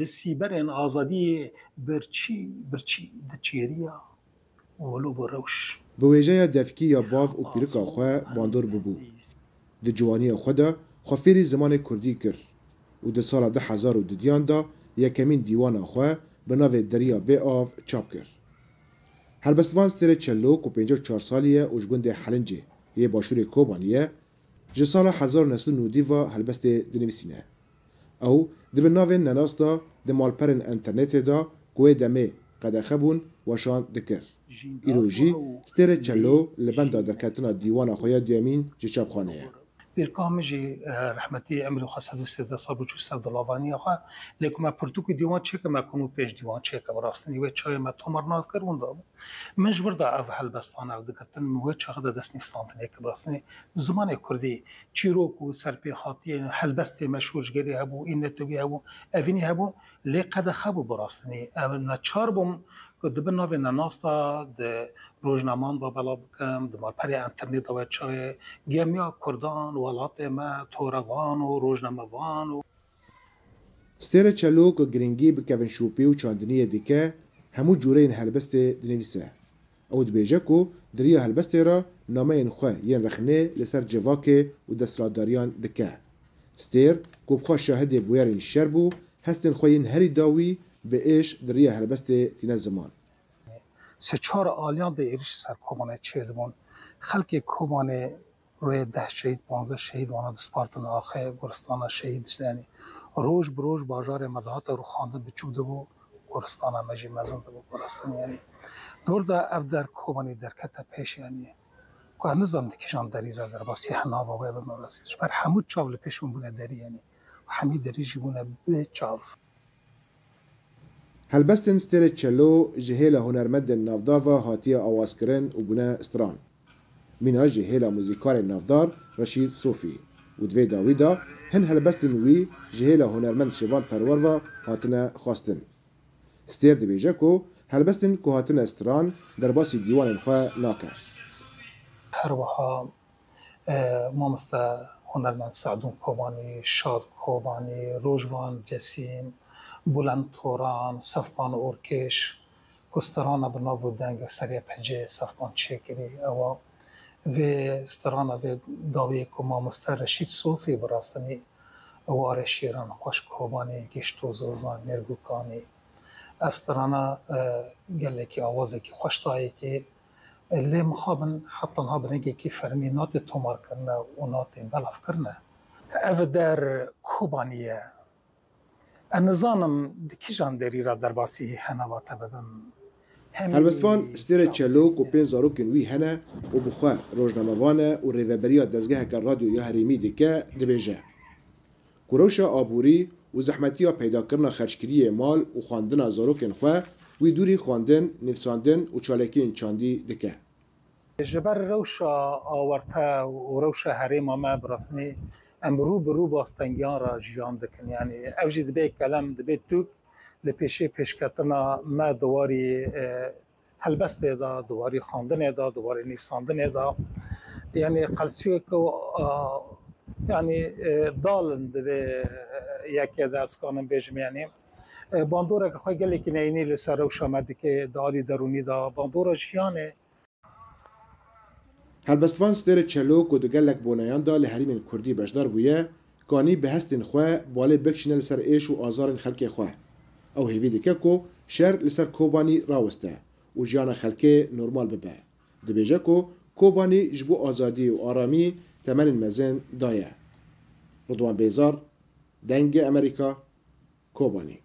لسیبرین آزادی برچی دچیریا ولو بروش به ویژه دفکی یا باف و پیرکا خواه باندور ببو. ده جوانی خدا خفیری زمان کردی کرد و ده سال 2002 دا یکمین دیوان خواه به ناو دریا بی آف چاپ کرد. هلبستوان ستره چلوک و 54 سالیه اوشگوند حلنجه یه باشور کوبانیه جه سال 1990 و هلبست دنویسینه. او ده به ناو نناس دا ده مالپرن انترنت دا گوه دمه قدخه بون وشان دکر. ایروژی ستره چلو لبنده درکتنا دیوان خواه دیامین جه چاپخانه. بیرکامجی رحمتی عمرو خاصه 13 سال بود چوست دلاوانی آخه لیکن ما پرتوک دیوان چه که ما کنو پیش دیوان چه که براستنی و چای ما تمر ناد کردن دام من جبر دا اف هلبستان او دکتن موه چه خدا دست نیستانتنی که براستنی زمان کردی چیروک و سرپی خاطی هلبست مشهورش گری هبو این نتوی هبو اوینی هبو لیقد خبو براستنی اون چهار بوم که دبن ناو نناستا د روزنامان با بلا بکم دمار پری انترنت و چای گمیا کردان ولات ما تورغان و روزنامه‌وان و ستره چلوک و گرینگی بکوین شوپی و چاندنی دیکه همو جوره این هلبست دنویسه. او دبیجه کو دریا هلبست را نامه این خواه ین رخنه لسر جواکه و دستلاداریان دکه. ستر کو بخواه شاهد بویر این شر بو هستن خواه ین هری داوی به ایش دریا هلبست تینه زمان. سه چهار آلیان ده ایرش سر کومانه چیلمون خلق کومانه روی 10 شهید 15 شهید وانا دسپارتن آخه گرستان شهید یعنی روز بروز بازار مدهات رو خانده بچوب دو گرستان مجی مزند دو گرستان یعنی دور دا اف در کومانی در کتا پیش یعنی که نظام دکشان دری را در باسی حنا و به مراسیدش بر حمود چاول پیش من بونه دری یعنی و حمی دری جی بونه به چاو هلبستن ستره چلو جهیل هنرمند نافداوا هاتیه آواز کرن و بونه استران. مینا جهیل موزیکار نافدار رشید صوفی و دوی داویدا هن هلبستن وی جهیل هنرمند شوان پرور و هاتنه خواستن. ستر دبیجه کو هلبستن که هاتنه استران در باسی دیوان خواه ناکه. هر وها مامستا هنرمند سعدون کوبانی، شاد کوبانی، روجوان جسیم، بلند توران، صفقان اورکش، کستران بناو دنگ سریع پجه صفقان چکری او و استران و داوی که مامستا رشید صوفی براستنی واره شیران خوش کوبانی گشتو زوزان مرگوکانی افسترانا گله که آوازه که خوش تایی که اللي مخابن حتى نهار نجي كيف فرمي نات تومار كرنا ونات بلاف كرنا أفدر كوبانية النظام دكيجان داري را درباسي هنا واتببم هلبستوان ستير تشلوك و بين زاروكن وي هنا و بخوا روزنامه‌وانه و ریوبریا دزگه که رادیو یا هریمی دیگه دبیجه کوروشا آبوری و زحمتیا پیدا کردن خرجکری مال و خواندن زاروکن خوا وی دوری خواندن، نفساندن و چالکین چاندی دکه. جبر روشا آورته و روشا حریم ما براستنی امرو برو باستنگیان را جیان دکن یعنی اوجی دبی کلم دبی توک لپیشه پیشکتنا ما دواری هلبست دا دواری خواندن دا دواری نفساندن دا یعنی قلسیو که یعنی دالن دبی یکی دست کنم بیجم یعنی باندورا که خواهی گلی که نینی لسر روش آمده که داری درونی دا باندورا جیانه هلبستوان ستر چلوک و دگلک بونایان دا لحریم کردی بشدار بویه کانی به هستن خواه باله بکشنه لسر ایش و آزار خلق خواه او هیوی دکه کو شر لسر کوبانی راوسته و جیان خلقه نرمال ببه دبیجه کو کوبانی جبو آزادی و آرامی تمن مزن دایه رضوان بیزار دنگ امریکا کوبانی